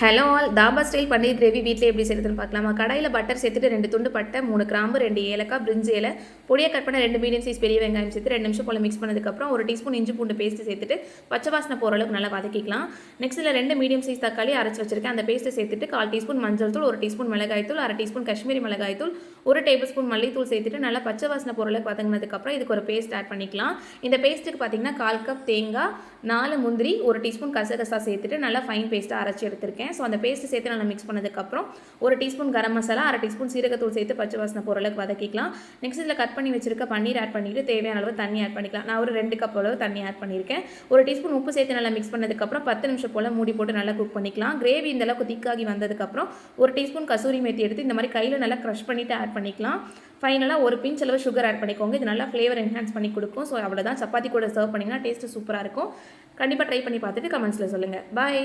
Hello all dhaba style பன்னீர் gravy வீட்டில் எப்படி செய்யறதுன்னு பார்க்கலாமா. கடாயில் பட்டர் சேர்த்துட்டு 2 துண்டு பட்டை, 3 கிராம்பு, 2 ஏலக்காய், பிரிஞ்சி இலை, பொடியாக கட் பண்ண 2 மீடியம் சைஸ் பெரிய வெங்காயம் சேர்த்து 2 நிமிஷம் போல் மிக்ஸ் பண்ணதுக்கப்புறம் 1 டீஸ்பூன் இஞ்சி பூண்டு பேஸ்ட்டு சேர்த்துட்டு பச்சை வாசனை போகிற அளவுக்கு நல்லா வதக்கிக்கலாம். நெக்ஸ்ட் இதில் 2 மீடியம் சைஸ் தக்காளி அரைச்சி வச்சிருக்கேன். அந்த பேஸ்ட்டை சேர்த்துட்டு 1/4 டீஸ்பூன் மஞ்சள் தூள், 1 டீஸ்பூன் மிளகாய்த்தூள், 1/2 டீஸ்பூன் காஷ்மீரி மிளகாய்த்தூள், 1 டேபிள் ஸ்பூன் மல்லித்தூள் சேர்த்துட்டு நல்லா பச்சை வாசனை போகிற அளவுக்கு வதங்கினதுக்கப்புறம் இதுக்கு ஒரு பேஸ்ட் ஆட் பண்ணிக்கலாம். இந்த பேஸ்ட்டுக்கு பார்த்தீங்கன்னா 1/4 கப் தேங்காய், 4 முந்திரி, 1 டீஸ்பூன் கசகசா சேர்த்துட்டு நல்லா ஃபைன் பேஸ்ட்டாக அரைச்சி எடுத்திருக்கேன். ஸோ அந்த பேஸ்ட்டு சேர்த்து நல்லா மிக்ஸ் பண்ணதுக்கப்புறம் 1 டீஸ்பூன் கரம் மசாலா, 1/2 டீஸ்பூன் சீரகத்தூள் சேர்த்து பச்சை வாசனை போகிற அளவுக்கு வதக்கிக்கலாம். நெக்ஸ்ட் இதில் கட் பண்ணி வச்சிருக்க பன்னீர் ஆட் பண்ணிட்டு தேவையான அளவு தண்ணி ஆட் பண்ணிக்கலாம். நான் ஒரு 2 கப் அளவு தண்ணி ஆட் பண்ணியிருக்கேன். 1 டீஸ்பூன் உப்பு சேர்த்து நல்லா மிக்ஸ் பண்ணதுக்கப்புறம் 10 நிமிஷம் போல் மூடி போட்டு நல்லா குக் பண்ணிக்கலாம். கிரேவி இந்த அளவுக்கு திக்காகி வந்ததுக்கப்புறம் 1 டீஸ்பூன் கசூரி மேத்தி எடுத்து இந்த மாதிரி கையில் நல்லா க்ரஷ் பண்ணிவிட்டு ஆட் பண்ணிக்கலாம். ஃபைனலாக ஒரு பிஞ்ச் அளவு சுகர் ஆட் பண்ணிக்கோங்க. இது நல்லா ஃப்ளேவர் என்ஹான்ஸ் பண்ணி கொடுக்கும். ஸோ அவ்வளோதான், சப்பாத்தி கூட சர்வ் பண்ணிங்கன்னா டேஸ்ட்டு சூப்பராக இருக்கும். கண்டிப்பாக ட்ரை பண்ணி பார்த்துட்டு கமெண்ட்ஸில் சொல்லுங்கள். பாய்.